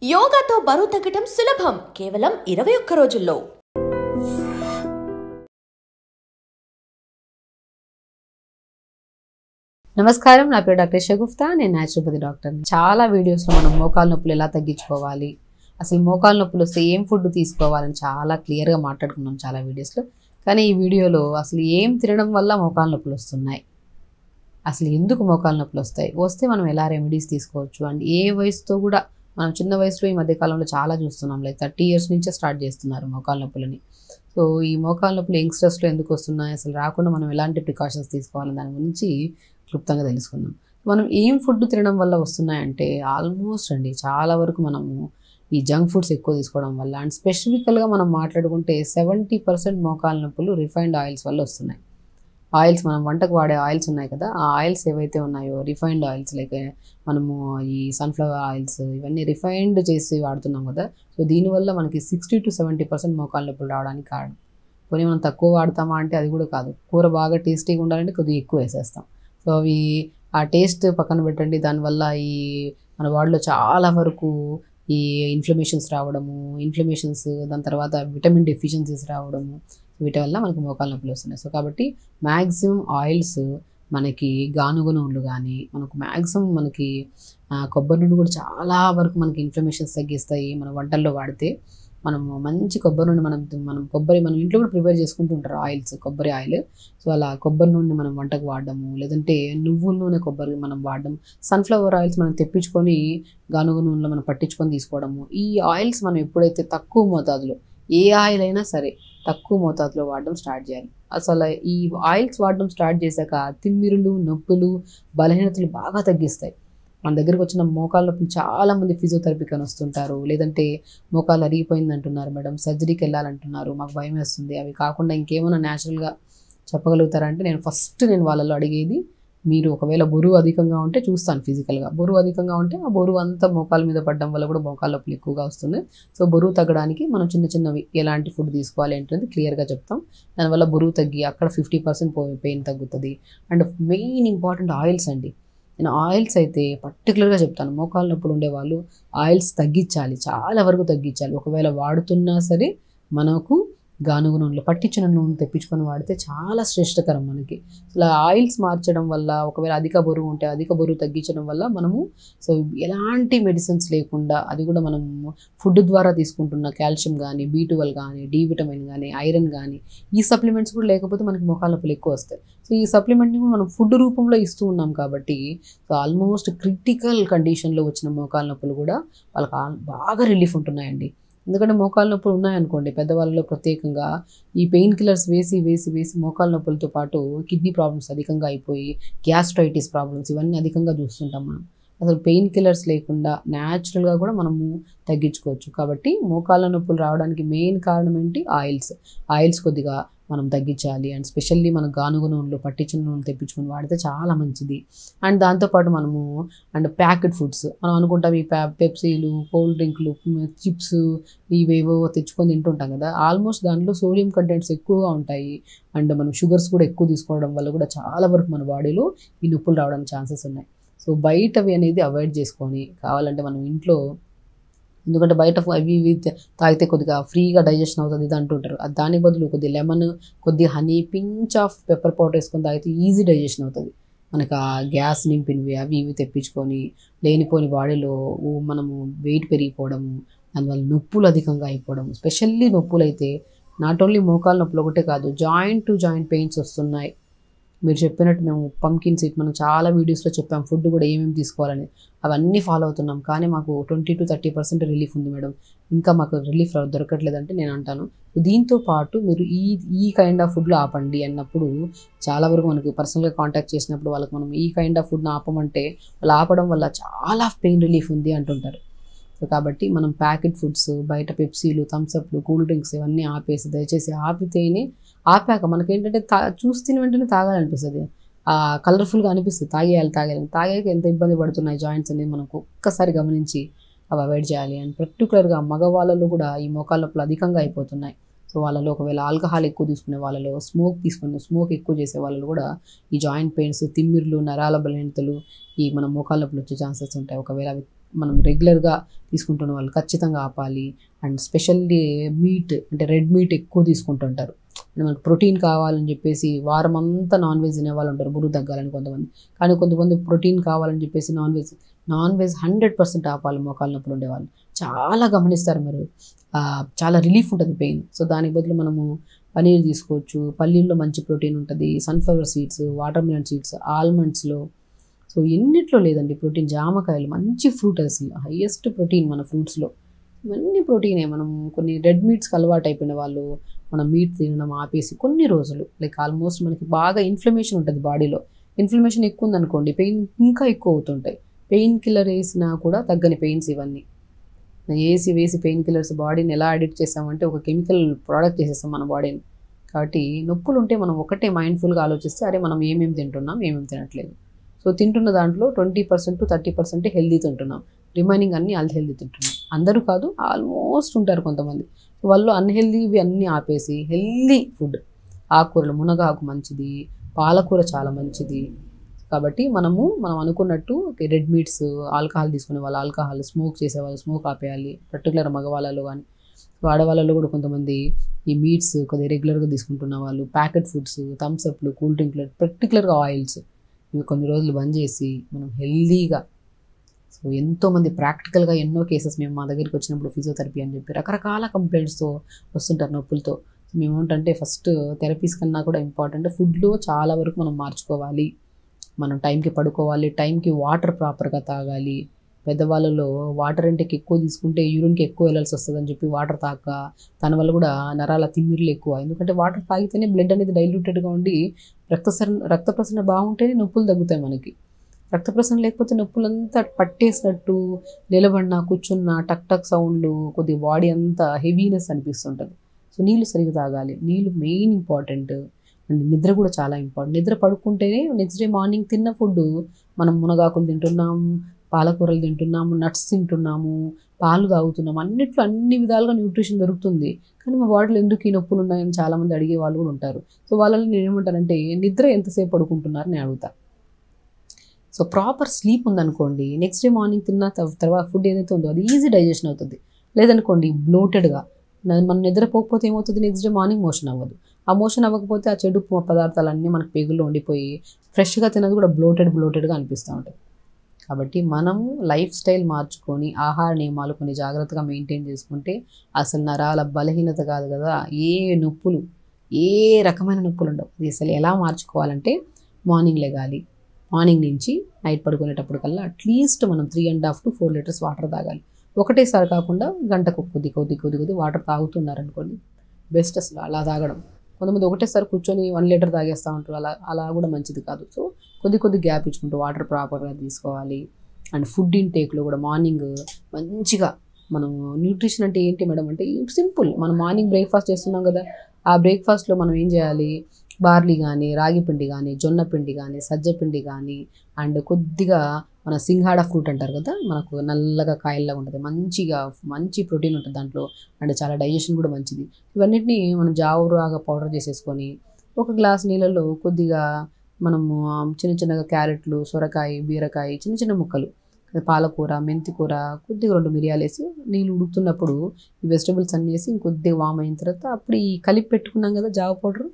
యోగాతో బరువు తగ్గడం సులభం కేవలం 21 రోజుల్లో. నమస్కారం, నా పేరు డాక్టర్ షగుఫ్తా. నేను న్యాచురోపతి డాక్టర్. చాలా వీడియోస్లో మనం మోకాలు నొప్పులు ఎలా తగ్గించుకోవాలి, అసలు మోకాలు నొప్పులు వస్తే ఏం ఫుడ్ తీసుకోవాలని చాలా క్లియర్గా మాట్లాడుకున్నాం చాలా వీడియోస్లో. కానీ ఈ వీడియోలో అసలు ఏం తినడం వల్ల మోకాలు నొప్పులు వస్తున్నాయి, అసలు ఎందుకు మోకాలు నొప్పులు వస్తే మనం ఎలా రెమెడీస్ తీసుకోవచ్చు, అండ్ ఏ వయసుతో కూడా మనం చిన్న వయసులో ఈ మధ్యకాలంలో చాలా చూస్తున్నాం, లైక్ 30 years నుంచే స్టార్ట్ చేస్తున్నారు మోకాలు నొప్పులని. సో ఈ మోకాలు నొప్పులు యంగ్స్టర్స్లో ఎందుకు వస్తున్నాయి, అసలు రాకుండా మనం ఎలాంటి ప్రికాషన్స్ తీసుకోవాలని దాని గురించి క్లుప్తంగా తెలుసుకుందాం. మనం ఏం ఫుడ్ తినడం వల్ల వస్తున్నాయంటే ఆల్మోస్ట్ అండి చాలా వరకు మనము ఈ జంక్ ఫుడ్స్ ఎక్కువ తీసుకోవడం వల్ల, అండ్ స్పెసిఫికల్గా మనం మాట్లాడుకుంటే 70% మోకాలు నొప్పులు రిఫైన్డ్ ఆయిల్స్ వల్ల వస్తున్నాయి. ఆయిల్స్, మనం వంటకు వాడే ఆయిల్స్ ఉన్నాయి కదా, ఆ ఆయిల్స్ ఏవైతే ఉన్నాయో రిఫైన్డ్ ఆయిల్స్, లైక్ మనము ఈ సన్ఫ్లవర్ ఆయిల్స్ ఇవన్నీ రిఫైన్డ్ చేసి వాడుతున్నాం కదా. సో దీనివల్ల మనకి 60 to 70% మోకాలు నొప్పులు రావడానికి కారణం. కొన్ని మనం తక్కువ వాడతామా అంటే అది కూడా కాదు, కూర బాగా టేస్టీగా ఉండాలంటే కొద్దిగా ఎక్కువ వేసేస్తాం. సో అవి ఆ టేస్ట్ పక్కన పెట్టండి, దానివల్ల ఈ మన బాడీలో చాలా వరకు ఈ ఇన్ఫ్లమేషన్స్ దాని తర్వాత విటమిన్ డెఫిషియన్సీస్ రావడము, వీటి వల్ల మనకు మోకాలు నొప్పులు వస్తున్నాయి. సో కాబట్టి మ్యాక్సిమం ఆయిల్స్, మనకి గానుగ నూనెలు కానీ, మనకి కొబ్బరి నూనె కూడా చాలా వరకు మనకి ఇన్ఫ్లమేషన్స్ తగ్గిస్తాయి. మన వంటల్లో వాడితే మనము మంచి కొబ్బరి నూనె మనం ఇంట్లో కూడా ప్రిపేర్ చేసుకుంటూ ఉంటారు ఆయిల్స్, కొబ్బరి ఆయిల్. సో అలా కొబ్బరి నూనె మనం వంటకు వాడడము, లేదంటే నువ్వుల నూనె కొబ్బరి మనం వాడడం, సన్ఫ్లవర్ ఆయిల్స్ మనం తెప్పించుకొని గానుగ నూనెలో మనం పట్టించుకొని తీసుకోవడము. ఈ ఆయిల్స్ మనం ఎప్పుడైతే తక్కువ మోతాదులో, ఏ ఆయిల్ అయినా సరే తక్కువ మోతాదులో వాడడం స్టార్ట్ చేయాలి. అసలు ఈ ఆయిల్స్ వాడడం స్టార్ట్ చేశాక తిమ్మిరులు, నొప్పులు, బలహీనతలు బాగా తగ్గిస్తాయి. మన దగ్గరకు వచ్చిన మోకాళ్ళ నొప్పులు చాలామంది ఫిజియోథెరపీకి అని వస్తుంటారు, లేదంటే మోకాలు అరిగిపోయింది అంటున్నారు, మేడం సర్జరీకి వెళ్ళాలంటున్నారు, మాకు భయం వేస్తుంది. అవి కాకుండా ఇంకేమైనా న్యాచురల్గా చెప్పగలుగుతారంటే నేను వాళ్ళలో అడిగేది, మీరు ఒకవేళ బరువు అధికంగా ఉంటే చూస్తాను ఫిజికల్గా, బరువు అధికంగా ఉంటే ఆ బరువు అంతా మోకాల మీద పడడం వల్ల కూడా మోకాళ్ళ నొప్పులు ఎక్కువగా వస్తున్నాయి. సో బరువు తగ్గడానికి మనం చిన్నవి ఎలాంటి ఫుడ్ తీసుకోవాలి ఏంటనేది క్లియర్గా చెప్తాం. దానివల్ల బరువు తగ్గి అక్కడ 50% పెయిన్ తగ్గుతుంది. అండ్ మెయిన్ ఇంపార్టెంట్ ఆయిల్స్ అండి. నేను ఆయిల్స్ అయితే పర్టికులర్గా చెప్తాను, మోకాళ్ళ నొప్పులు ఉండేవాళ్ళు ఆయిల్స్ తగ్గించాలి, చాలా వరకు తగ్గించాలి. ఒకవేళ వాడుతున్నా సరే మనకు గానుగ నూనెలో పట్టించిన నూనె తెప్పించుకొని వాడితే చాలా శ్రేష్టకరం మనకి. అలా ఆయిల్స్ మార్చడం వల్ల, ఒకవేళ అధిక బరువు ఉంటే అధిక బరువు తగ్గించడం వల్ల మనము సో ఎలాంటి మెడిసిన్స్ లేకుండా, అది కూడా మనము ఫుడ్ ద్వారా తీసుకుంటున్న కాల్షియం కానీ, B12 కానీ, D విటమిన్ కానీ, ఐరన్ కానీ, ఈ సప్లిమెంట్స్ కూడా లేకపోతే మనకి మోకాళ్ళ నొప్పులు ఎక్కువ వస్తాయి. సో ఈ సప్లిమెంట్ని కూడా మనం ఫుడ్ రూపంలో ఇస్తూ ఉన్నాం కాబట్టి సో ఆల్మోస్ట్ క్రిటికల్ కండిషన్లో వచ్చిన మోకాళ్ళ నొప్పులు కూడా వాళ్ళకి బాగా రిలీఫ్ ఉంటున్నాయండి. ఎందుకంటే మోకాళ్ళ నొప్పులు ఉన్నాయనుకోండి, పెద్దవాళ్ళలో ప్రత్యేకంగా ఈ పెయిన్ కిల్లర్స్ వేసి మోకాళ్ళ నొప్పులతో పాటు కిడ్నీ ప్రాబ్లమ్స్ అధికంగా అయిపోయి, గ్యాస్ట్రైటిస్ ప్రాబ్లమ్స్ ఇవన్నీ అధికంగా చూస్తుంటాం మనం. అసలు పెయిన్ కిల్లర్స్ లేకుండా న్యాచురల్గా కూడా మనము తగ్గించుకోవచ్చు. కాబట్టి మోకాళ్ళ నొప్పులు రావడానికి మెయిన్ కారణం ఏంటి? ఆయిల్స్ కొద్దిగా మనం తగ్గించాలి. అండ్ స్పెషల్లీ మన గానుగ నూనెలో పట్టించిన నూనె తెప్పించుకొని వాడితే చాలా మంచిది. అండ్ దాంతోపాటు మనము ప్యాకెట్ ఫుడ్స్ మనం అనుకుంటాం, ఈ పెప్సీలు, కోల్డ్ డ్రింక్లు, చిప్స్ ఇవేవో తెచ్చుకొని తింటుంటాం కదా, ఆల్మోస్ట్ దాంట్లో సోడియం కంటెంట్స్ ఎక్కువగా ఉంటాయి. అండ్ మనం షుగర్స్ కూడా ఎక్కువ తీసుకోవడం వల్ల కూడా చాలా వరకు మన బాడీలో ఈ నొప్పులు రావడానికి ఛాన్సెస్ ఉన్నాయి. సో బయటవి అనేది అవాయిడ్ చేసుకొని, కావాలంటే మనం ఇంట్లో, ఎందుకంటే బయట అవి ఇవి తాగితే కొద్దిగా ఫ్రీగా డైజెషన్ అవుతుంది ఇది అంటుంటారు, దాని బదులు కొద్దిగా లెమన్, కొద్దిగా honey, pinch of pepper powder వేసుకొని తాగితే ఈజీ డైజెషన్ అవుతుంది. మనకు ఆ గ్యాస్ నింపినవి అవి ఇవి తెప్పించుకొని లేనిపోని బాడీలో మనము వెయిట్ పెరిగిపోవడము, దానివల్ల నొప్పులు అధికంగా అయిపోవడము. స్పెషల్లీ నొప్పులు అయితే నాట్ ఓన్లీ మోకాలు నొప్పులు ఒకటే కాదు, జాయింట్ టు జాయింట్ పెయిన్స్ వస్తున్నాయి. మీరు చెప్పినట్టు మేము పంకిన్ సీడ్ మనం చాలా వీడియోస్లో చెప్పాం, ఫుడ్ కూడా ఏమేమి తీసుకోవాలని, అవన్నీ ఫాలో అవుతున్నాం. కానీ మాకు 20 to 30% రిలీఫ్ ఉంది మేడం, ఇంకా మాకు రిలీఫ్ దొరకట్లేదంటే నేను అంటాను, దీంతో పాటు మీరు ఈ కైండ్ ఆఫ్ ఫుడ్లో ఆపండి అన్నప్పుడు, చాలా వరకు మనకి పర్సనల్గా కాంటాక్ట్ చేసినప్పుడు వాళ్ళకి మనం ఈ కైండ్ ఆఫ్ ఫుడ్ని ఆపమంటే వాళ్ళు ఆపడం వల్ల చాలా పెయిన్ రిలీఫ్ ఉంది అంటుంటారు. సో కాబట్టి మనం ప్యాకెట్ ఫుడ్స్, బయట పెప్సీలు, థమ్స్అప్లు, కూల్ డ్రింక్స్ ఇవన్నీ ఆపేసి, దయచేసి ఆపితేనే, ఆపాక మనకేంటంటే చూస్తున్న వెంటనే తాగాలనిపిస్తుంది, కలర్ఫుల్గా అనిపిస్తుంది, తాగాక ఎంత ఇబ్బంది పడుతున్నాయి జాయింట్స్ అనేది మనకు ఒక్కసారి గమనించి అవి అవాయిడ్ చేయాలి. అండ్ పర్టికులర్గా మగవాళ్ళలో కూడా ఈ మోకాళ్ళ నొప్పులు అధికంగా అయిపోతున్నాయి. సో వాళ్ళలో ఒకవేళ ఆల్కహాల్ ఎక్కువ తీసుకునే వాళ్ళలో, స్మోక్ ఎక్కువ చేసే వాళ్ళలో కూడా ఈ జాయింట్ పెయిన్స్, తిమ్మిర్లు, నరాల బలహీనతలు, ఈ మన మోకాళ్ళ నొప్పులు వచ్చే ఛాన్సెస్ ఉంటాయి. ఒకవేళ అవి మనం రెగ్యులర్గా తీసుకుంటున్న వాళ్ళు ఖచ్చితంగా ఆపాలి. అండ్ స్పెషల్లీ మీట్ అంటే రెడ్ మీట్ ఎక్కువ తీసుకుంటుంటారు. మనకు ప్రోటీన్ కావాలని చెప్పేసి వారం అంతా నాన్ వెజ్ తినే వాళ్ళు ఉంటారు బరువు తగ్గాలని కొంతమంది. కానీ కొంతమంది ప్రోటీన్ కావాలని చెప్పేసి నాన్ వెజ్ 100% ఆపాలి మోకాళ్ళ నొప్పులు ఉండేవాళ్ళు. చాలా గమనిస్తారు మీరు, చాలా రిలీఫ్ ఉంటుంది పెయిన్. సో దానికి బదులు మనము పనీర్ తీసుకోవచ్చు. పల్లీల్లో మంచి ప్రోటీన్ ఉంటుంది. Sunflower seeds, watermelon seeds, ఆల్మండ్స్లో. సో ఎన్నిట్లో లేదండి ప్రోటీన్. జామకాయలు మంచి ఫ్రూట్, అసలు హైయెస్ట్ ప్రోటీన్ మన ఫ్రూట్స్లో. ఇవన్నీ ప్రోటీనే. మనం కొన్ని రెడ్ మీట్స్కి అలవాటు అయిపోయిన వాళ్ళు మనం మీట్ తినడం ఆపేసి కొన్ని రోజులు లైక్ ఆల్మోస్ట్ మనకి బాగా ఇన్ఫ్లమేషన్ ఉంటుంది బాడీలో. ఇన్ఫ్లమేషన్ ఎక్కువ ఉందనుకోండి పెయిన్ ఇంకా ఎక్కువ అవుతుంటాయి. పెయిన్ కిల్లర్ వేసినా కూడా తగ్గని పెయిన్స్ ఇవన్నీ. వేసి పెయిన్ కిల్లర్స్ బాడీని ఎలా అడిక్ట్ చేస్తామంటే ఒక కెమికల్ ప్రోడక్ట్ చేసేస్తాం మన బాడీని. కాబట్టి నొప్పులు ఉంటే మనం ఒకటే మైండ్ఫుల్గా ఆలోచిస్తే అరే మనం ఏమేమి తింటున్నాం, ఏమేమి తినట్లేదు. సో తింటున్న దాంట్లో 20% to 30% హెల్దీ తింటున్నాం, రిమైనింగ్ అన్నీ అన్హెల్దీ తింటున్నాం. అందరూ కాదు, ఆల్మోస్ట్ ఉంటారు కొంతమంది. వాళ్ళు అన్హెల్దీవి అన్నీ ఆపేసి హెల్దీ ఫుడ్, ఆకుకూరలు, మునగాకు మంచిది, పాలకూర చాలా మంచిది. కాబట్టి మనం అనుకున్నట్టు రెడ్ మీట్స్, ఆల్కహాల్ తీసుకునే వాళ్ళు ఆల్కహాల్, స్మోక్ చేసేవాళ్ళు స్మోక్ ఆపేయాలి. పర్టికులర్ మగవాళ్ళలో కానీ ఆడవాళ్ళలో కూడా కొంతమంది ఈ మీట్స్ కొద్దిగా రెగ్యులర్గా తీసుకుంటున్న వాళ్ళు, ప్యాకెట్ ఫుడ్స్, థమ్స్అప్లు, కూల్ డ్రింక్లు, పర్టికులర్గా ఆయిల్స్, ఇవి కొన్ని రోజులు బంద్ చేసి మనం హెల్దీగా. సో ఎంతోమంది ప్రాక్టికల్గా ఎన్నో కేసెస్ మేము మా దగ్గరికి వచ్చినప్పుడు ఫిజియోథెరపీ అని చెప్పి రకరకాల కంప్లైంట్స్తో వస్తుంటారు నొప్పులతో. మేము ఏంటంటే ఫస్ట్ థెరపీస్ కన్నా కూడా ఇంపార్టెంట్ ఫుడ్లో చాలా వరకు మనం మార్చుకోవాలి. మనం టైంకి పడుకోవాలి, టైంకి వాటర్ ప్రాపర్గా తాగాలి. పెద్దవాళ్ళలో వాటర్ ఇంటేక్ ఎక్కువ తీసుకుంటే యూరిన్కి ఎక్కువ వెళ్ళాల్సి వస్తుందని చెప్పి వాటర్ తాక దాని వల్ల కూడా నరాల తిమ్మిర్లు ఎక్కువ. ఎందుకంటే వాటర్ తాగితేనే బ్లడ్ అనేది డైల్యూటెడ్గా ఉండి రక్త ప్రసరణ బాగుంటేనే నొప్పులు తగ్గుతాయి మనకి. రక్త ప్రసరణ లేకపోతే నొప్పులంతా పట్టేసినట్టు, నిలబడినా కూర్చున్నా టక్ టక్ సౌండ్లు, కొద్దిగా బాడీ అంతా హెవీనెస్ అనిపిస్తుంటుంది. సో నీళ్ళు సరిగ్గా తాగాలి. నీళ్ళు మెయిన్ ఇంపార్టెంట్. అండ్ నిద్ర కూడా చాలా ఇంపార్టెంట్. నిద్ర పడుకుంటేనే నెక్స్ట్ డే మార్నింగ్ తిన్న ఫుడ్, మనం మునగాకులు తింటున్నాము, పాలకూరలు తింటున్నాము, నట్స్ తింటున్నాము, పాలు తాగుతున్నాము, అన్నిట్లో అన్ని విధాలుగా న్యూట్రిషన్ దొరుకుతుంది. కానీ మా బాడీలో ఎందుకు ఈ నొప్పులు ఉన్నాయని చాలామంది అడిగే వాళ్ళు కూడా ఉంటారు. సో వాళ్ళని నేను ఏమంటానంటే నిద్ర ఎంతసేపు పడుకుంటున్నారు నేను అడుగుతా. సో ప్రాపర్ స్లీప్ ఉందనుకోండి, నెక్స్ట్ డే మార్నింగ్ తిన్న తర్వాత ఫుడ్ ఏదైతే ఉందో అది ఈజీ డైజెషన్ అవుతుంది. లేదనుకోండి బ్లోటెడ్గా మనం నిద్రపోకపోతే ఏమవుతుంది, నెక్స్ట్ డే మార్నింగ్ మోషన్ అవ్వదు. ఆ మోషన్ అవ్వకపోతే ఆ చెడు పదార్థాలన్నీ మనకు పేగుల్లో ఉండిపోయి ఫ్రెష్గా తినది కూడా బ్లోటెడ్గా అనిపిస్తూ ఉంటుంది. కాబట్టి మనము లైఫ్ స్టైల్ మార్చుకొని ఆహార నియమాలు కొన్ని జాగ్రత్తగా మెయింటైన్ చేసుకుంటే అసలు నరాల బలహీనత కాదు కదా, ఏ నొప్పులు, ఏ రకమైన నొప్పులు ఉండవు. అది అసలు ఎలా మార్చుకోవాలంటే మార్నింగ్ లెగాలి, మార్నింగ్ నుంచి నైట్ పడుకునేటప్పుడు కల్లా అట్లీస్ట్ మనం 3.5 to 4 లీటర్స్ వాటర్ తాగాలి. ఒకటేసారి కాకుండా గంటకు కొద్ది వాటర్ తాగుతున్నారనుకోండి బెస్ట్ అసలు అలా తాగడం. కొంతమంది ఒకటేసారి కూర్చొని 1 లీటర్ తాగేస్తూ ఉంటారు, అలా కూడా మంచిది కాదు. సో కొద్ది గ్యాప్ ఇచ్చుకుంటూ వాటర్ ప్రాపర్గా తీసుకోవాలి. అండ్ ఫుడ్ ఇంటేక్లో కూడా మార్నింగ్ మంచిగా మనం న్యూట్రిషన్ అంటే ఏంటి మేడం అంటే సింపుల్. మనం మార్నింగ్ బ్రేక్ఫాస్ట్ చేస్తున్నాం కదా, ఆ బ్రేక్ఫాస్ట్లో మనం ఏం చేయాలి, బార్లీ కానీ, రాగి పిండి కానీ, జొన్న పిండి కానీ, సజ్జ పిండి కానీ, అండ్ కొద్దిగా మన సింగాడ ఫ్రూట్ అంటారు కదా, మనకు నల్లగా కాయల్లాగా ఉంటుంది, మంచి ప్రోటీన్ ఉంటుంది దాంట్లో. అండ్ చాలా డైజెషన్ కూడా మంచిది. ఇవన్నిటిని మనం జావురాగా పౌడర్ చేసేసుకొని ఒక గ్లాస్ నీళ్ళలో కొద్దిగా మనము చిన్నగా క్యారెట్లు, సొరకాయ, బీరకాయ, చిన్న ముక్కలు, పాలకూర, మెంతికూర, కొద్దిగా 2 మిరియాలు వేసి నీళ్ళు ఉడుకుతున్నప్పుడు ఈ వెజిటబుల్స్ అన్నీ వేసి ఇంకొద్దిగా వామ్ అయిన తర్వాత అప్పుడు ఈ కలిపి పెట్టుకున్నాం కదా జావ పౌడర్,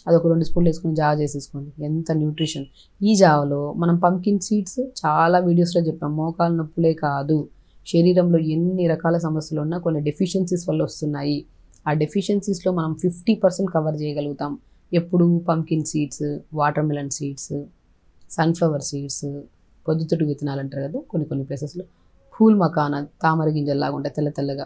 అదొక 2 స్పూన్లు వేసుకొని జావ చేసేసుకోండి. ఎంత న్యూట్రిషన్. ఈ జావలో మనం పంకిన్ సీడ్స్ చాలా వీడియోస్లో చెప్పాం. మోకాలు నొప్పులే కాదు, శరీరంలో ఎన్ని రకాల సమస్యలు ఉన్నా కొన్ని డెఫిషియన్సీస్ వల్ల వస్తున్నాయి. ఆ డెఫిషియన్సీస్లో మనం 50% కవర్ చేయగలుగుతాం. ఎప్పుడు pumpkin seeds, watermelon seeds, sunflower seeds, పొద్దుతిట్టు విత్తనాలు అంటారు కదా కొన్ని ప్లేసెస్లో, ఫూల్ మకానా, తామర గింజల్లాగా ఉంటాయి తెల్లగా.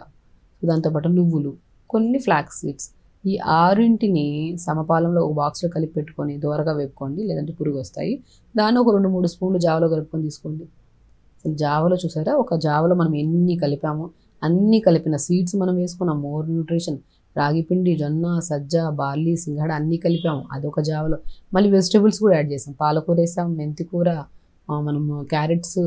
దాంతోపాటు నువ్వులు, కొన్ని ఫ్లాక్స్ సీడ్స్. ఈ 6ని సమపాలంలో ఒక బాక్స్లో కలిపి పెట్టుకొని దోరగా వేపుకోండి, లేదంటే పురుగు వస్తాయి. దాన్ని ఒక 2-3 స్పూన్లు జావలో కలుపుకొని తీసుకోండి. అసలు జావలో చూసారా, ఒక జావలో మనం ఎన్ని కలిపామో అన్నీ కలిపిన సీడ్స్ మనం వేసుకున్నాం. More nutrition. రాగి పిండి, జొన్న, సజ్జ, బార్లీ, సింగాడ అన్నీ కలిపాము అదొక జావలో. మళ్ళీ వెజిటేబుల్స్ కూడా యాడ్ చేసాం. పాలకూర వేసాం, మెంతికూర, మనము క్యారెట్స్,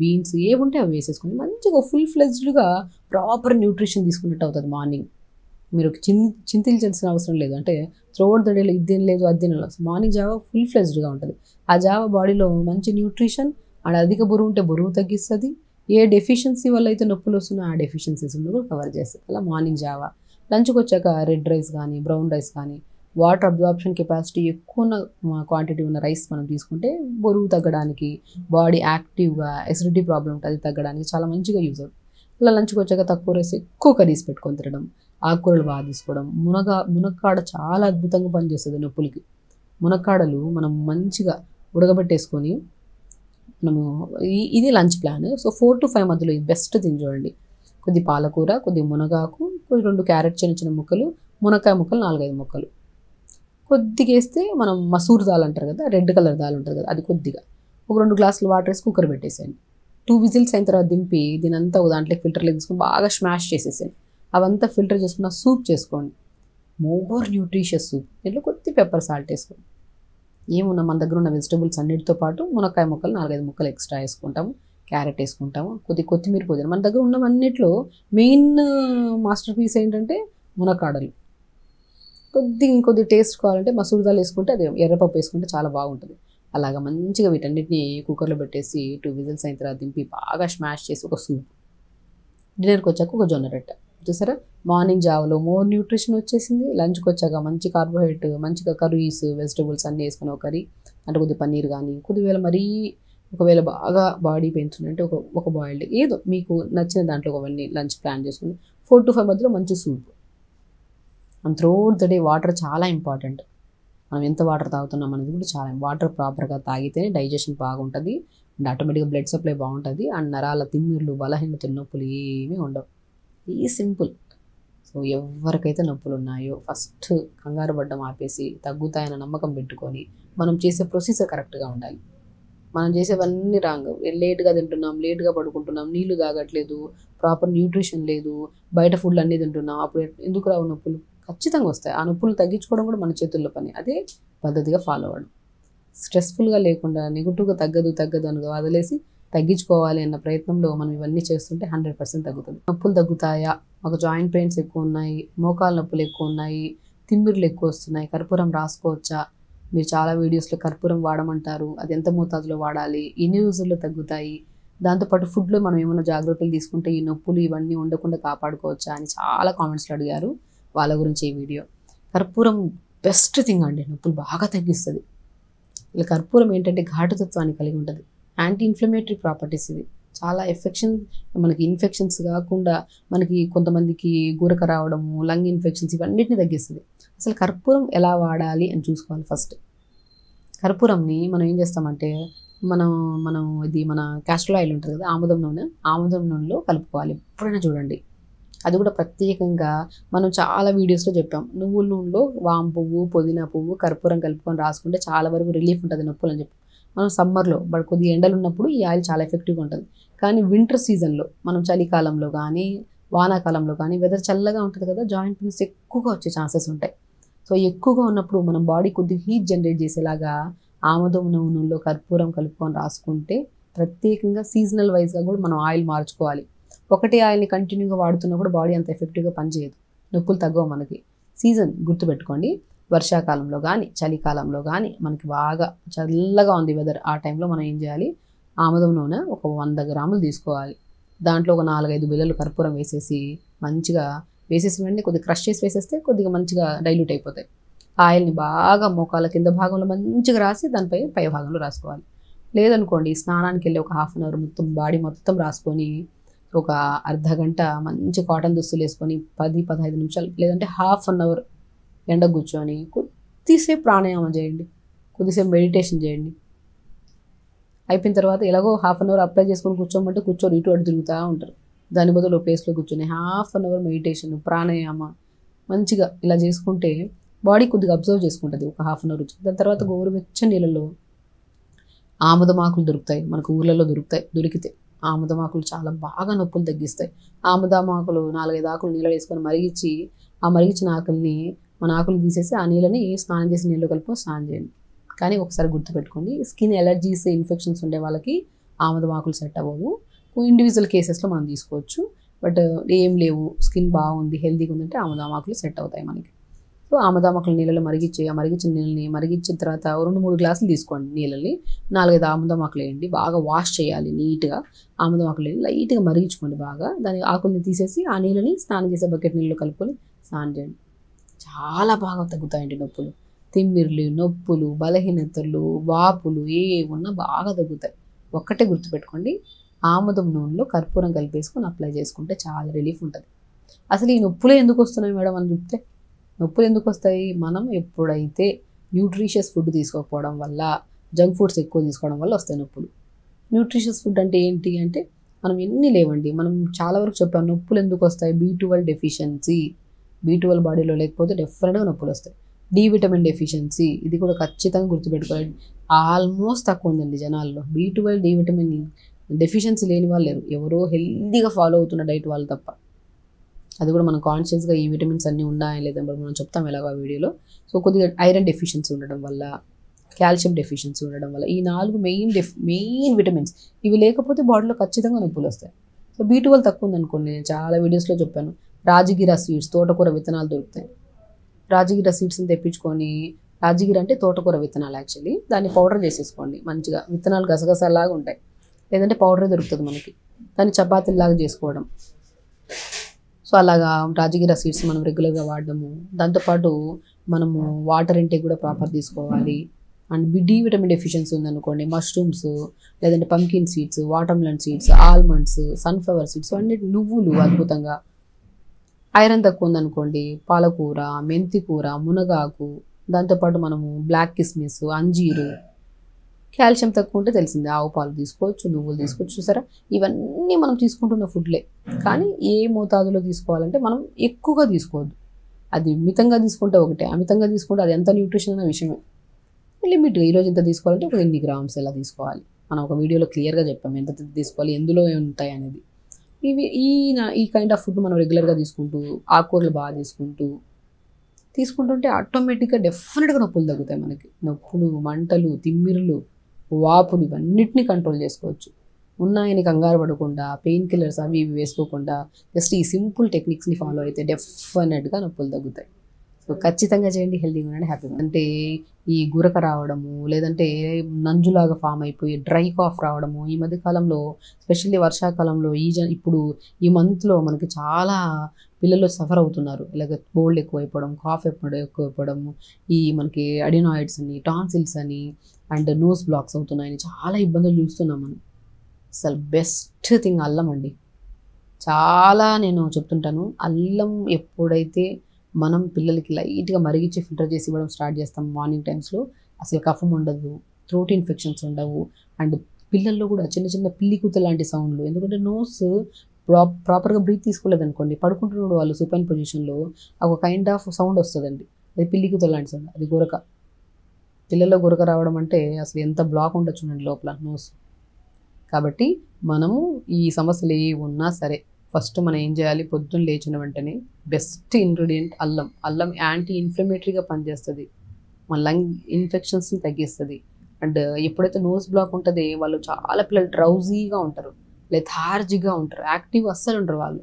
బీన్స్ ఏముంటే అవి వేసేసుకొని మంచిగా ఫుల్ ఫ్లెజ్డ్గా ప్రాపర్ న్యూట్రిషన్ తీసుకున్నట్టు అవుతుంది. మార్నింగ్ మీరు చింతించాల్సిన అవసరం లేదు. అంటే త్రోఅవుట్ ద డేలో ఇది తినలేదు అది తినలేదు. మార్నింగ్ జావా ఫుల్ ఫ్లెజ్డ్గా ఉంటుంది. ఆ జావా బాడీలో మంచి న్యూట్రిషన్ అండ్ అధిక బరువు ఉంటే బరువు తగ్గిస్తుంది. ఏ డెఫిషియన్సీ వల్ల అయితే నొప్పులు వస్తున్నాయో ఆ డెఫిషియన్సీస్ కూడా కవర్ చేస్తుంది. అలా మార్నింగ్ జావా, లంచ్కి వచ్చాక రెడ్ రైస్ కానీ బ్రౌన్ రైస్ కానీ వాటర్ అబ్జార్ప్షన్ కెపాసిటీ ఎక్కువ ఉన్న క్వాంటిటీ ఉన్న రైస్ మనం తీసుకుంటే బరువు తగ్గడానికి, బాడీ యాక్టివ్గా, ఎసిడిటీ ప్రాబ్లం ఉంటుంది అది తగ్గడానికి చాలా మంచిగా యూజ్ అవుతుంది. అలా లంచ్కి వచ్చాక తక్కువ రైస్ ఎక్కువ కర్రీస్ పెట్టుకొని తినడం, ఆకుకూరలు బాగా తీసుకోవడం. మునక్కాడ చాలా అద్భుతంగా పనిచేస్తుంది నొప్పులకి. మునక్కాడలు మనం మంచిగా ఉడకబెట్టేసుకొని మనము ఇది లంచ్ ప్లాన్. సో 4 to 5 మధ్యలో ఇది బెస్ట్ తిని చూడండి. కొద్ది పాలకూర, కొద్ది మునగాకు, కొద్ది 2 క్యారెట్ చిన్న చిన్న ముక్కలు, మునక్కాయ ముక్కలు 4-5 ముక్కలు కొద్దిగా వేస్తే, మనం మసూర్ దాల్ అంటారు కదా, రెడ్ కలర్ దాల్ ఉంటుంది కదా, అది కొద్దిగా ఒక 2 గ్లాసులు వాటర్ వేసి కుక్కర్ పెట్టేసేయండి. 2 విజిల్స్ అయిన తర్వాత దింపి దీనంతా దాంట్లోకి ఫిల్టర్లో తీసుకొని బాగా స్మాష్ చేసేసేయండి. అవంతా ఫిల్టర్ చేసుకున్న సూప్ చేసుకోండి. More nutritious soup. దీంట్లో కొద్ది పెప్పర్ సాల్ట్ వేసుకోండి. ఏమున్నా మన దగ్గర ఉన్న వెజిటబుల్స్ అన్నిటితో పాటు మునక్కాయ ముక్కలు 4-5 ముక్కలు ఎక్స్ట్రా వేసుకుంటాము, క్యారెట్ వేసుకుంటాము, కొద్ది కొత్తిమీర పుదీనా. మన దగ్గర ఉన్నవన్నిట్లో మెయిన్ మాస్టర్ పీస్ ఏంటంటే మునక్కాడలు. ఇంకొద్ది టేస్ట్ కావాలంటే మసూర్ దాల్ వేసుకుంటే, అది ఎర్రపప్పు వేసుకుంటే చాలా బాగుంటుంది. అలాగా మంచిగా వీటన్నిటిని కుక్కర్లో పెట్టేసి 2 విజిల్స్ అయిన తర్వాత దింపి బాగా స్మాష్ చేసి ఒక సూప్. డిన్నర్కి వచ్చాక ఒక జొన్న రొట్టె. చూసారా, మార్నింగ్ జావలో మోర్ న్యూట్రిషన్ వచ్చేసింది. లంచ్కి వచ్చాక మంచి కార్బోహైడ్రేట్, మంచిగా కర్రీస్, వెజిటబుల్స్ అన్నీ వేసుకుని ఒక కర్రీ, అంటే కొద్ది పన్నీర్ కానీ, కొద్దివేళ మరీ ఒకవేళ బాగా బాడీ పెయిన్స్ ఉంటే ఒక బాయిల్డ్ ఏదో మీకు నచ్చిన దాంట్లో అవన్నీ లంచ్ ప్లాన్ చేసుకుని 4 to 5 మధ్యలో మంచి soup. And throughout the day water చాలా ఇంపార్టెంట్. మనం ఎంత వాటర్ తాగుతున్నాం అనేది కూడా చాలా. వాటర్ ప్రాపర్గా తాగితేనే డైజెషన్ బాగుంటుంది అండ్ ఆటోమేటిక్గా బ్లడ్ సప్లై బాగుంటుంది అండ్ నరాల తిమ్మిర్లు, బలహీనతలు, నొప్పులు ఏమీ ఉండవు. ఈ సింపుల్. సో ఎవరికైతే నొప్పులు ఉన్నాయో ఫస్ట్ కంగారు పడ్డం ఆపేసి తగ్గుతాయన్న నమ్మకం పెట్టుకొని మనం చేసే ప్రొసీజర్ కరెక్ట్గా ఉండాలి. మనం చేసేవన్నీ రాంగ్. లేట్గా తింటున్నాం, లేట్గా పడుకుంటున్నాం, నీళ్లు తాగట్లేదు, ప్రాపర్ న్యూట్రిషన్ లేదు, బయట ఫుడ్లు అన్నీ తింటున్నాం, అప్పుడు ఎందుకు రావు నొప్పులు? ఖచ్చితంగా వస్తాయి. ఆ నొప్పులు తగ్గించుకోవడం కూడా మన చేతుల్లో పని. అదే పద్ధతిగా ఫాలో అవ్వడం. స్ట్రెస్ఫుల్గా లేకుండా నెగిటివ్గా తగ్గదు అని వదిలేసి తగ్గించుకోవాలి అన్న ప్రయత్నంలో మనం ఇవన్నీ చేస్తుంటే 100% తగ్గుతుంది. నొప్పులు తగ్గుతాయా? ఒక జాయింట్ పెయిన్స్ ఎక్కువ ఉన్నాయి, మోకాలు నొప్పులు ఎక్కువ ఉన్నాయి, తిమ్మిర్లు ఎక్కువ వస్తున్నాయి, కర్పూరం రాసుకోవచ్చా? మీరు చాలా వీడియోస్లో కర్పూరం వాడమంటారు, అది ఎంత మోతాదులో వాడాలి, ఎన్ని రోజుల్లో తగ్గుతాయి, దాంతోపాటు ఫుడ్లో మనం ఏమైనా జాగ్రత్తలు తీసుకుంటే ఈ నొప్పులు ఇవన్నీ ఉండకుండా కాపాడుకోవచ్చా అని చాలా కామెంట్స్లో అడిగారు. వాళ్ళ గురించి ఈ వీడియో. కర్పూరం బెస్ట్ థింగ్ అండి, నొప్పులు బాగా తగ్గిస్తుంది. ఇలా కర్పూరం ఏంటంటే ఘాటుతత్వాన్ని కలిగి ఉంటుంది, యాంటీ ఇన్ఫ్లమేటరీ ప్రాపర్టీస్. ఇది చాలా మనకి ఇన్ఫెక్షన్స్ కాకుండా మనకి కొంతమందికి గురక రావడము, లంగ్ ఇన్ఫెక్షన్స్ ఇవన్నిటిని తగ్గిస్తుంది. అసలు కర్పూరం ఎలా వాడాలి అని చూసుకోవాలి. ఫస్ట్ కర్పూరంని మనం ఏం చేస్తామంటే మన క్యాస్టర్ ఆయిల్ ఉంటుంది కదా, ఆముదం నూనెలో కలుపుకోవాలి. ఎప్పుడైనా చూడండి. అది కూడా ప్రత్యేకంగా మనం చాలా వీడియోస్లో చెప్పాం. నువ్వుల నూనెలో వాము పువ్వు, పుదీనా పువ్వు, కర్పూరం కలుపుకొని రాసుకుంటే చాలా వరకు రిలీఫ్ ఉంటుంది నొప్పులు అని చెప్పి. మనం సమ్మర్లో కొద్దిగా ఎండలు ఉన్నప్పుడు ఈ ఆయిల్ చాలా ఎఫెక్టివ్గా ఉంటుంది. కానీ వింటర్ సీజన్లో, మనం చలికాలంలో కానీ వానాకాలంలో కానీ వెదర్ చల్లగా ఉంటుంది కదా, జాయింట్ పెయిన్స్ ఎక్కువగా వచ్చే ఛాన్సెస్ ఉంటాయి. సో ఎక్కువగా ఉన్నప్పుడు మనం బాడీ కొద్దిగా హీట్ జనరేట్ చేసేలాగా ఆముదం నూనెలో కర్పూరం కలుపుకొని రాసుకుంటే, ప్రత్యేకంగా సీజనల్ వైజ్గా కూడా మనం ఆయిల్ మార్చుకోవాలి. ఒకటే ఆయిల్ని కంటిన్యూగా వాడుతున్నప్పుడు బాడీ అంత ఎఫెక్టివ్గా పనిచేయదు, నొప్పులు తగ్గవు మనకి. సీజన్ గుర్తుపెట్టుకోండి. వర్షాకాలంలో కానీ చలికాలంలో కానీ మనకి బాగా చల్లగా ఉంది వెదర్, ఆ టైంలో మనం ఏం చేయాలి? ఆముదం నూనె ఒక 100 గ్రాములు తీసుకోవాలి. దాంట్లో ఒక 4-5 బిళ్ళలు కర్పూరం వేసేసి మంచిగా వెంటనే కొద్దిగా క్రష్ చేసి వేసేస్తే కొద్దిగా మంచిగా డైల్యూట్ అయిపోతాయి. ఆయిల్ని బాగా మోకాల కింద భాగంలో మంచిగా రాసి దానిపై పై భాగంలో రాసుకోవాలి. లేదనుకోండి, స్నానానికి వెళ్ళి ఒక 1/2 అవర్ మొత్తం బాడీ మొత్తం రాసుకొని ఒక అర్ధ గంట మంచి కాటన్ దుస్తులు వేసుకొని 10-15 నిమిషాలు లేదంటే 1/2 అవర్ ఎండ కూర్చొని కొద్దిసేపు ప్రాణాయామం చేయండి, కొద్దిసేపు మెడిటేషన్ చేయండి. అయిపోయిన తర్వాత ఎలాగో 1/2 అవర్ అప్లై చేసుకొని కూర్చోమంటే కూర్చోరు, ఇటు అటు తిరుగుతూ ఉంటారు. దాని బదులు ప్లేస్లో కూర్చొని 1/2 అవర్ మెడిటేషన్, ప్రాణాయామ మంచిగా ఇలా చేసుకుంటే బాడీ కొద్దిగా అబ్జర్వ్ చేసుకుంటుంది ఒక 1/2 అవర్. దాని తర్వాత గోరువెచ్చని నీళ్ళలో ఆముదమాకులు దొరుకుతాయి, మనకు ఊర్లలో దొరికితే ఆముదమాకులు చాలా బాగా నొప్పులు తగ్గిస్తాయి. ఆముదమాకులు 4-5 ఆకులు నీళ్ళు వేసుకొని మరిగించి, ఆ మరిగించిన ఆకులు తీసేసి ఆ నీళ్ళని స్నానం చేసి నీళ్ళు కలుపుకొని స్నానం చేయండి. కానీ ఒకసారి గుర్తుపెట్టుకోండి, స్కిన్ ఎలర్జీస్, ఇన్ఫెక్షన్స్ ఉండే వాళ్ళకి ఆముదమాకులు సెట్ అవ్వవు. ఇండివిజువల్ కేసెస్లో మనం తీసుకోవచ్చు. బట్ ఏం లేవు, స్కిన్ బాగుంది, హెల్తీగా ఉందంటే ఆముదమాకులు సెట్ అవుతాయి మనకి. సో ఆముదమ్మకుల నీళ్ళలో మరిగించిన నీళ్ళని మరిగించిన తర్వాత 2-3 గ్లాసులు తీసుకోండి నీళ్ళని, 4-5 ఆముదమ్మకులు వేయండి, బాగా వాష్ చేయాలి నీట్గా. ఆముదమ్మకులు లైట్గా మరిగించుకోండి బాగా. దాని ఆకుల్ని తీసేసి ఆ నీళ్ళని స్నానం చేసే బకెట్ నీళ్ళు కలుపుకొని స్నానం చేయండి. చాలా బాగా తగ్గుతాయండి నొప్పులు. తిమ్మిర్లు, నొప్పులు, బలహీనతలు, వాపులు ఏమున్నా బాగా తగ్గుతాయి. ఒక్కటే గుర్తుపెట్టుకోండి, ఆముదం నూనెలో కర్పూరం కలిపేసుకొని అప్లై చేసుకుంటే చాలా రిలీఫ్ ఉంటుంది. అసలు ఈ నొప్పులే ఎందుకు వస్తున్నాయి మేడం అని చెప్తే, నొప్పులు ఎందుకు వస్తాయి? మనం ఎప్పుడైతే న్యూట్రిషియస్ ఫుడ్ తీసుకోకపోవడం వల్ల, జంక్ ఫుడ్స్ ఎక్కువ తీసుకోవడం వల్ల వస్తాయి నొప్పులు. న్యూట్రిషియస్ ఫుడ్ అంటే ఏంటి అంటే మనం ఎన్ని లేవండి, మనం చాలా వరకు చెప్పాం నొప్పులు ఎందుకు వస్తాయి. B12 డెఫిషియన్సీ, B12 బాడీలో లేకపోతే డెఫినెట్గా నొప్పులు వస్తాయి. డి విటమిన్ డెఫిషియన్సీ, ఇది కూడా ఖచ్చితంగా గుర్తుపెట్టుకోవాలి. ఆల్మోస్ట్ తక్కువ ఉందండి జనాల్లో B12 డి విటమిన్ డెఫిషియన్సీ లేని వాళ్ళు లేరు, ఎవరో హెల్తీగా ఫాలో అవుతున్న డైట్ వాళ్ళు తప్ప. అది కూడా మనం కాన్షియస్గా ఈ విటమిన్స్ అన్నీ ఉన్నాయా లేదని మనం చెప్తాం ఎలాగో ఆ వీడియోలో. సో కొద్దిగా ఐరన్ డెఫిషియన్సీ ఉండడం వల్ల, కాల్షియం డెఫిషియన్సీ ఉండడం వల్ల, ఈ 4 మెయిన్ విటమిన్స్ ఇవి లేకపోతే బాడీలో ఖచ్చితంగా నొప్పులు వస్తాయి. సో B12 తక్కువ ఉందనుకోండి, నేను చాలా వీడియోస్లో చెప్పాను, రాజగిరా సీడ్స్, తోటకూర విత్తనాలు దొరుకుతాయి. రాజగిరా సీడ్స్ని తెప్పించుకొని, రాజగిర అంటే తోటకూర విత్తనాలు యాక్చువల్లీ, దాన్ని పౌడర్ చేసేసుకోండి మంచిగా. విత్తనాలు గసగసాలాగా ఉంటాయి, లేదంటే పౌడరే దొరుకుతుంది మనకి. దాన్ని చపాతీలాగా చేసుకోవడం. సో అలాగా రాజగిరా సీడ్స్ మనం రెగ్యులర్గా వాడడము. దాంతోపాటు మనము వాటర్ ఇంటేక్ కూడా ప్రాపర్ తీసుకోవాలి. అండ్ డి విటమిన్ డెఫిషియన్సీ ఉందనుకోండి, మష్రూమ్స్, లేదంటే pumpkin seeds, watermelon seeds, almonds, sunflower seeds, అన్ని నువ్వులు అద్భుతంగా. ఐరన్ తక్కువ ఉందనుకోండి, పాలకూర, మెంతి కూర, మునగాకు, దాంతోపాటు మనము బ్లాక్ కిస్మిస్, అంజీరు. కాల్షియం తక్కువ ఉంటే తెలిసిందే, ఆవు పాలు తీసుకోవచ్చు, నువ్వులు తీసుకోవచ్చు. చూసారా, ఇవన్నీ మనం తీసుకుంటున్న ఫుడ్లే. కానీ ఏ మోతాదులో తీసుకోవాలంటే మనం ఎక్కువగా తీసుకోవద్దు. అది మితంగా తీసుకుంటే ఒకటే, అమితంగా తీసుకుంటే అది ఎంత న్యూట్రిషన్ అనే విషయమే. లిమిట్గా ఈరోజు ఎంత తీసుకోవాలంటే ఒక 8 గ్రామ్స్ ఎలా తీసుకోవాలి, మనం ఒక వీడియోలో క్లియర్గా చెప్పాము ఎంత తీసుకోవాలి, ఎందులో ఉంటాయి అనేది. ఈ కైండ్ ఆఫ్ ఫుడ్ మనం రెగ్యులర్గా తీసుకుంటూ, ఆకుకూరలు బాగా తీసుకుంటుంటే ఆటోమేటిక్గా డెఫినెట్గా నొప్పులు తగ్గుతాయి మనకి. నొప్పులు, మంటలు, తిమ్మిరులు, వాపులు ఇవన్నిటిని కంట్రోల్ చేసుకోవచ్చు. ఉన్నాయని కంగారు పడకుండా, పెయిన్ కిల్లర్స్ అవి ఇవి వేసుకోకుండా జస్ట్ ఈ సింపుల్ టెక్నిక్స్ని ఫాలో అయితే డెఫినెట్గా నొప్పులు తగ్గుతాయి. సో ఖచ్చితంగా చేయండి, హెల్తీగా ఉండండి, హ్యాపీగా. అంటే ఈ గురక రావడము, లేదంటే నంజులాగా ఫామ్ అయిపోయి డ్రై కాఫ్ రావడము, ఈ మధ్యకాలంలో స్పెషల్లీ వర్షాకాలంలో ఇప్పుడు ఈ మంత్లో మనకి చాలా పిల్లలు సఫర్ అవుతున్నారు. ఇలాగ కోల్డ్ ఎక్కువైపోవడం, కాఫ్ ఎక్కువైపోవడము, ఈ మనకి అడినాయిడ్స్ అని, టాన్సిల్స్ అని, అండ్ నోస్ బ్లాక్స్ అవుతున్నాయని చాలా ఇబ్బందులు చూస్తున్నాం మనం. అసలు బెస్ట్ థింగ్ అల్లం అండి. చాలా నేను చెప్తుంటాను, అల్లం ఎప్పుడైతే మనం పిల్లలకి లైట్గా మరిగించి ఫిల్టర్ చేసి ఇవ్వడం స్టార్ట్ చేస్తాం మార్నింగ్ టైమ్స్లో, అసలు కఫం ఉండదు, థ్రోట్ ఇన్ఫెక్షన్స్ ఉండవు. అండ్ పిల్లల్లో కూడా చిన్న చిన్న పిల్లి కూత లాంటి సౌండ్లు, ఎందుకంటే నోస్ ప్రాపర్గా బ్రీత్ తీసుకోలేదనుకోండి, పడుకుంటున్నాడు వాళ్ళు సుపైన్ పొజిషన్లో ఒక కైండ్ ఆఫ్ సౌండ్ వస్తుందండి, అది పిల్లి కూత లాంటి సౌండ్, అది గురక. పిల్లల్లో గురక రావడం అంటే అసలు ఎంత బ్లాక్ ఉండొచ్చు చూడండి లోపల నోస్. కాబట్టి మనము ఈ సమస్యలు ఏ ఉన్నా సరే ఫస్ట్ మనం ఏం చేయాలి, పొద్దున్న లేచిన వెంటనే బెస్ట్ ఇంగ్రీడియంట్ అల్లం. అల్లం యాంటీ ఇన్ఫ్లమేటరీగా పనిచేస్తుంది, మన లంగ్ ఇన్ఫెక్షన్స్ని తగ్గిస్తుంది. అండ్ ఎప్పుడైతే నోస్ బ్లాక్ ఉంటుందో వాళ్ళు చాలా పిల్లలు డ్రౌజీగా ఉంటారు, లెథార్జిక్గా ఉంటారు, యాక్టివ్ అస్సలు ఉంటారు వాళ్ళు.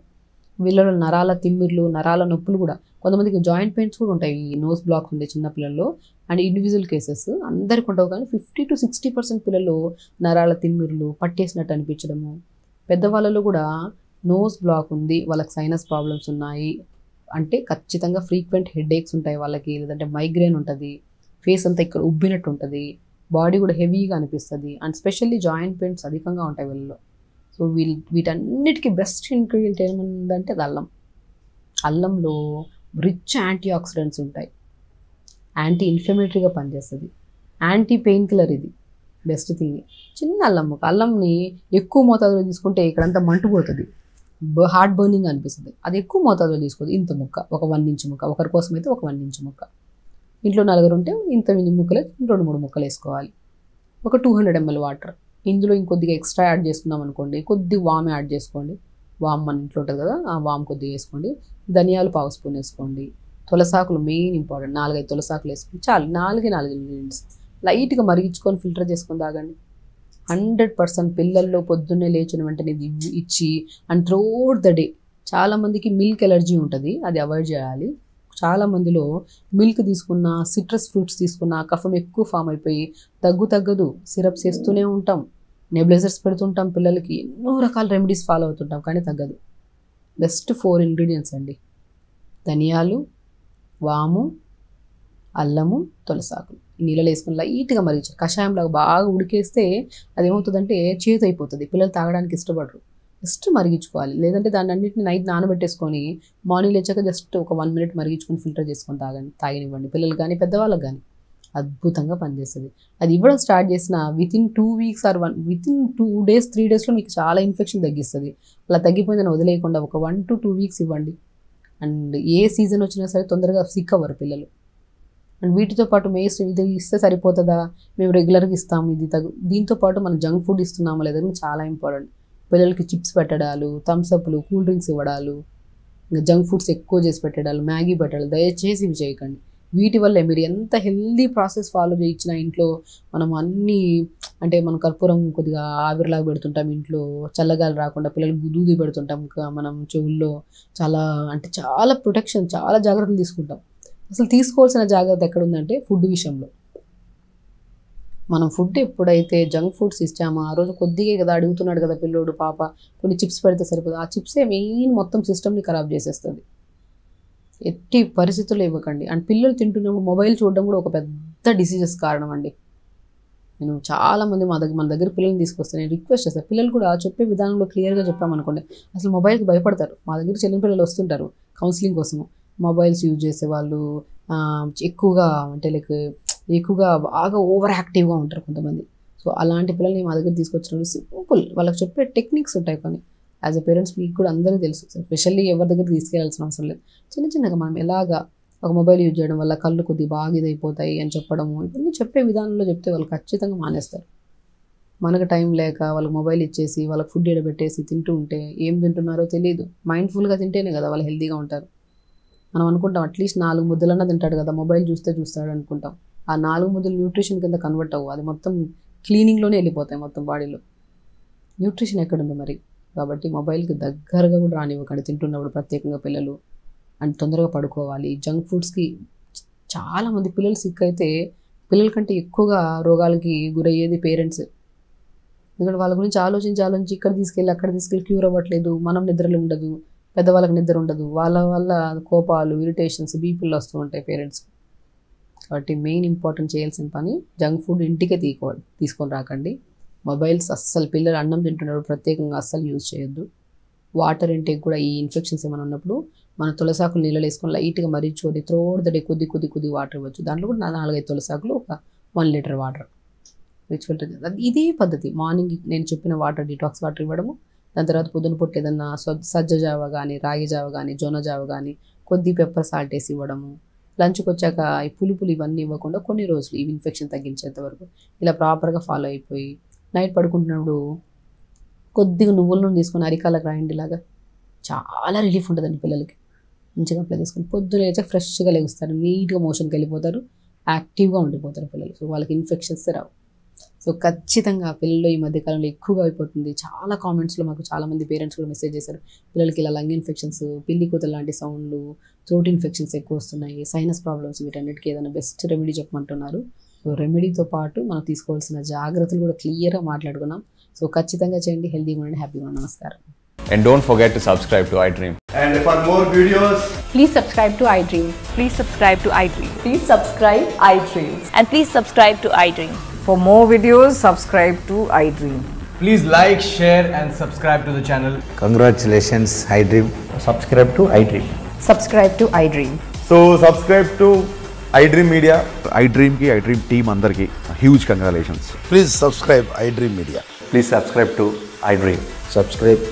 వీళ్ళలో నరాల తిమ్మిర్లు, నరాల నొప్పులు కూడా, కొంతమందికి జాయింట్ పెయిన్స్ కూడా ఉంటాయి ఈ నోస్ బ్లాక్స్ ఉండే చిన్నపిల్లల్లో. అండ్ ఇండివిజువల్ కేసెస్ అందరికి ఉండవు, కానీ 50 to 60% పిల్లలు నరాల తిమ్మిర్లు, పట్టేసినట్టు అనిపించడము. పెద్దవాళ్ళలో కూడా నోస్ బ్లాక్ ఉంది, వాళ్ళకి సైనస్ ప్రాబ్లమ్స్ ఉన్నాయి అంటే ఖచ్చితంగా ఫ్రీక్వెంట్ హెడేక్స్ ఉంటాయి వాళ్ళకి, లేదంటే మైగ్రేన్ ఉంటుంది, ఫేస్ అంతా ఇక్కడ ఉబ్బినట్టు ఉంటుంది, బాడీ కూడా హెవీగా అనిపిస్తుంది. అండ్ స్పెషల్లీ జాయింట్ పెయిన్స్ అధికంగా ఉంటాయి వీళ్ళలో. సో వీటన్నిటికీ బెస్ట్ ఇంగ్రీడియంట్ ఏముందంటే అది అల్లం. అల్లంలో రిచ్ యాంటీ ఆక్సిడెంట్స్ ఉంటాయి, యాంటీ ఇన్ఫ్లమేటరీగా పనిచేస్తుంది, యాంటీ పెయిన్ కిల్లర్. ఇది బెస్ట్ థింగ్. చిన్న అల్లం ముక్క, అల్లంని ఎక్కువ మోతాదులో తీసుకుంటే ఇక్కడంతా మంటు పుడుతుంది, హార్ట్ బర్నింగ్ అనిపిస్తుంది. అది ఎక్కువ మోతాదులో తీసుకోదు, ఇంత ముక్క, ఒక 1 ఇంచ్ ముక్క, ఒకరి కోసం అయితే ఒక 1 ఇంచ్ ముక్క. ఇంట్లో 4 ఉంటే ఇంత ముక్కలే 2-3 ముక్కలు వేసుకోవాలి. ఒక 200 ml వాటర్, ఇందులో ఇంకొద్దిగా ఎక్స్ట్రా యాడ్ చేసుకున్నాం అనుకోండి, కొద్దిగా వామ్ యాడ్ చేసుకోండి. వామ్ మన ఇంట్లో ఉంటుంది కదా, ఆ వామ్ కొద్దిగా వేసుకోండి. ధనియాలు 1/2 స్పూన్ వేసుకోండి. తులసాకులు మెయిన్ ఇంపార్టెంట్, 4-5 తులసాకులు వేసుకుని చాలు. 4 ఇంగ్రీడియంట్స్ లైట్గా మరిగించుకొని ఫిల్టర్ చేసుకొని తాగండి. 100% పిల్లల్లో పొద్దున్నే లేచిన వెంటనే ఇచ్చి అండ్ త్రూఅవుట్ ద డే. చాలామందికి మిల్క్ ఎలర్జీ ఉంటుంది, అది అవాయిడ్ చేయాలి. చాలా మందిలో మిల్క్ తీసుకున్న, సిట్రస్ ఫ్రూట్స్ తీసుకున్న కఫం ఎక్కువ ఫామ్ అయిపోయి తగ్గదు. సిరప్స్ వేస్తూనే ఉంటాం, నెబులైజర్స్ పెడుతుంటాం పిల్లలకి, ఎన్నో రకాల రెమెడీస్ ఫాలో అవుతుంటాం కానీ తగ్గదు. బెస్ట్ 4 ఇంగ్రీడియంట్స్ అండి: ధనియాలు, వాము, అల్లము, తులసాకులు. నీళ్ళలో వేసుకుని లైట్గా మరిగించారు. కషాయంలాగా బాగా ఉడికేస్తే అది ఏమవుతుందంటే చేదు అయిపోతుంది, పిల్లలు తాగడానికి ఇష్టపడరు. జస్ట్ మరిగించుకోవాలి. లేదంటే దాన్ని అన్నింటిని నైట్ నానబెట్టేసుకొని మార్నింగ్ లేచాక జస్ట్ ఒక 1 మినిట్ మరిగించుకొని ఫిల్టర్ చేసుకొని తాగనివ్వండి పిల్లలు కానీ పెద్దవాళ్ళకి కానీ. అద్భుతంగా పనిచేస్తుంది. అది ఇవ్వడం స్టార్ట్ చేసిన within 2 weeks or within 2 days 3 డేస్లో మీకు చాలా ఇన్ఫెక్షన్ తగ్గిస్తుంది. అలా తగ్గిపోయిందని వదిలేయకుండా ఒక 1 to 2 వీక్స్ ఇవ్వండి. అండ్ ఏ సీజన్ వచ్చినా సరే తొందరగా సిక్ అవ్వరు పిల్లలు. అండ్ వీటితో పాటు ఇది ఇస్తే సరిపోతుందా, మేము రెగ్యులర్గా ఇస్తాము ఇది దీంతో పాటు మనం జంక్ ఫుడ్ ఇస్తున్నామా లేదని చాలా ఇంపార్టెంట్. పిల్లలకి చిప్స్ పెట్టడాలు, థమ్స్అప్లు, కూల్ డ్రింక్స్ ఇవ్వడాలు, ఇంకా జంక్ ఫుడ్స్ ఎక్కువ చేసి పెట్టడాలు, మ్యాగీ పెట్టడాలు దయచేసి ఇవి చేయకండి. వీటి వల్లే మీరు ఎంత హెల్దీ ప్రాసెస్ ఫాలో చేయించిన ఇంట్లో మనం అన్నీ అంటే మనం కర్పూరం కొద్దిగా ఆవిరిలాగా పెడుతుంటాం, ఇంట్లో చల్లగాలి రాకుండా పిల్లలకు దూది పెడుతుంటాం, మనం చెవుల్లో చాలా ప్రొటెక్షన్, చాలా జాగ్రత్తలు తీసుకుంటాం. అసలు తీసుకోవాల్సిన జాగ్రత్త ఎక్కడుందంటే ఫుడ్ విషయంలో. మనం ఫుడ్ ఎప్పుడైతే జంక్ ఫుడ్స్ ఇచ్చామో ఆ రోజు కొద్దిగా కదా అడుగుతున్నాడు కదా పిల్లోడు పాప, కొన్ని చిప్స్ పెడితే సరిపోదు. ఆ చిప్సే మెయిన్ మొత్తం సిస్టమ్ని ఖరాబ్ చేసేస్తుంది. ఎట్టి పరిస్థితుల్లో ఇవ్వకండి. అండ్ పిల్లలు తింటున్నప్పుడు మొబైల్ చూడడం కూడా ఒక పెద్ద డిసీజెస్ కారణం అండి. నేను చాలామంది మన దగ్గర పిల్లల్ని తీసుకొస్తాను, నేను రిక్వెస్ట్ చేస్తాను, పిల్లలు కూడా చెప్పే విధానంలో క్లియర్గా చెప్పామనుకోండి అసలు మొబైల్కి భయపడతారు. మా దగ్గర చిన్న పిల్లలు వస్తుంటారు కౌన్సిలింగ్ కోసము, మొబైల్స్ యూజ్ చేసేవాళ్ళు ఎక్కువగా ఎక్కువగా బాగా ఓవర్ యాక్టివ్గా ఉంటారు కొంతమంది. సో అలాంటి పిల్లల్ని మా దగ్గర తీసుకొచ్చినప్పుడు సింపుల్ వాళ్ళకి చెప్పే టెక్నిక్స్ ఉంటాయి కొన్ని. యాజ్ ఎ పేరెంట్స్ మీకు కూడా అందరికీ తెలుసు, స్పెషల్లీ ఎవరి దగ్గర తీసుకెళ్లాల్సిన అవసరం లేదు. చిన్నగా మనం ఎలాగా ఒక మొబైల్ యూజ్ చేయడం వల్ల కళ్ళు కొద్దిగా బాగా ఇదైపోతాయి అని చెప్పడము, ఇవన్నీ చెప్పే విధానంలో చెప్తే వాళ్ళు ఖచ్చితంగా మానేస్తారు. మనకు టైం లేక వాళ్ళకి మొబైల్ ఇచ్చేసి వాళ్ళకి ఫుడ్ ఎడబెట్టేసి తింటూ ఉంటే ఏం తింటున్నారో తెలియదు. మైండ్ఫుల్గా తింటేనే కదా వాళ్ళు హెల్తీగా ఉంటారు. మనం అనుకుంటాం అట్లీస్ట్ 4 ముద్దలన్నా తింటాడు కదా, మొబైల్ చూస్తాడు అనుకుంటాం. ఆ 4 ముద్దలు న్యూట్రిషన్ కింద కన్వర్ట్ అవ్వు, అది మొత్తం క్లీనింగ్లోనే వెళ్ళిపోతాయి మొత్తం బాడీలో. న్యూట్రిషన్ ఎక్కడుంది మరి? కాబట్టి మొబైల్కి దగ్గరగా కూడా రానివ్వకండి తింటున్నప్పుడు, ప్రత్యేకంగా పిల్లలు. అండ్ తొందరగా పడుకోవాలి. జంక్ ఫుడ్స్కి చాలామంది పిల్లలు సిక్ అయితే పిల్లల కంటే ఎక్కువగా రోగాలకి గురయ్యేది పేరెంట్స్. ఎందుకంటే వాళ్ళ గురించి ఆలోచించి ఇక్కడ తీసుకెళ్ళి అక్కడ తీసుకెళ్ళి క్యూర్ అవ్వట్లేదు, మనం నిద్రలు ఉండదు, పెద్దవాళ్ళకి నిద్ర ఉండదు, వాళ్ళ వల్ల కోపాలు, ఇరిటేషన్స్, బీపీలు వస్తూ ఉంటాయి పేరెంట్స్కి. కాబట్టి మెయిన్ ఇంపార్టెంట్ చేయాల్సిన పని జంక్ ఫుడ్ ఇంటికే తీసుకొని రాకండి. మొబైల్స్ అస్సలు పిల్లలు అన్నం తింటున్నప్పుడు ప్రత్యేకంగా అస్సలు యూజ్ చేయొద్దు. వాటర్ ఇంటేక్ కూడా ఈ ఇన్ఫెక్షన్స్ ఏమైనా ఉన్నప్పుడు మన తులసాకులు నీళ్ళు వేసుకొని లైట్గా మరిచుకొని త్రోడ్ ద డే కొద్ది వాటర్ ఇవ్వచ్చు. దాంట్లో కూడా 4-5 తులసాకులు, ఒక 1 లీటర్ వాటర్ రిచ్ ఫిల్టర్. ఇదే పద్ధతి. మార్నింగ్ నేను చెప్పిన వాటర్, డిటాక్స్ వాటర్ ఇవ్వడము, దాని తర్వాత పొద్దున పొట్టు ఏదన్నా సజ్జ జావ కానీ, రాగి జావ కానీ, జొన్న జావ కానీ, కొద్ది పెప్పర్ సాల్ట్ వేసి ఇవ్వడము. లంచ్కి వచ్చాక ఈ పులుపులు ఇవన్నీ ఇవ్వకుండా కొన్ని రోజులు ఈ ఇన్ఫెక్షన్ తగ్గించేంత వరకు ఇలా ప్రాపర్గా ఫాలో అయిపోయి నైట్ పడుకుంటున్నప్పుడు కొద్దిగా నువ్వుల నూనె తీసుకొని అరికాలకు రాయండి. ఇలాగా చాలా రిలీఫ్ ఉంటుందండి పిల్లలకి. మంచిగా అప్లై చేసుకొని పొద్దున లేచాక ఫ్రెష్గా లేస్తారు, నీట్గా మోషన్కి వెళ్ళిపోతారు, యాక్టివ్గా ఉండిపోతారు పిల్లలు. సో వాళ్ళకి ఇన్ఫెక్షన్స్ రావు. సో ఖచ్చితంగా పిల్లలు ఈ మధ్యకాలంలో ఎక్కువగా అయిపోతుంది. చాలా కామెంట్స్లో మాకు చాలామంది పేరెంట్స్ కూడా మెసేజ్ చేశారు, పిల్లలకి ఇలా లంగ్ ఇన్ఫెక్షన్స్, పిల్లి కూతలు లాంటి సౌండ్లు, థ్రోట్ ఇన్ఫెక్షన్స్ ఎక్కువ వస్తున్నాయి, సైనస్ ప్రాబ్లమ్స్, వీటన్నిటికీ ఏదైనా బెస్ట్ రెమెడీ చెప్పమంటున్నారు. సో రెమెడీతో పాటు మనం తీసుకోవాల్సిన జాగ్రత్తలు కూడా క్లియర్గా మాట్లాడుకున్నాం. సో ఖచ్చితంగా చేయండి. హెల్తీగా ఉండండి, హ్యాపీగా ఉండండి. నమస్కారం. And don't forget to subscribe to iDream. And for more videos, please subscribe to iDream. Please subscribe to iDream. Please subscribe iDream. And please subscribe to iDream. For more videos, subscribe to iDream. please like, share and subscribe to the channel. Congratulations, iDream. Subscribe to iDream. Subscribe to iDream. So subscribe to iDream Media. iDream ki iDream team andarki huge congratulations. Please subscribe iDream Media. Please subscribe to iDream. Subscribe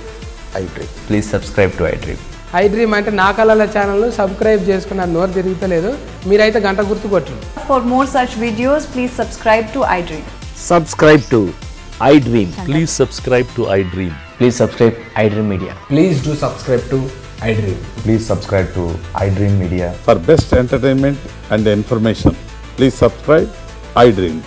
iDream. Please subscribe to iDream. iDream అంటే నా కళల channel subscribe చేసుకున్న నోరు తిరుగుతలేదు, మీరైతే గంట గుర్తు కొట్టండి. For more such videos, please subscribe to iDream. Subscribe to iDream. Please subscribe to iDream. Please subscribe iDream Media. Please do subscribe to iDream. Please subscribe to iDream Media. For best entertainment and information, please subscribe iDream.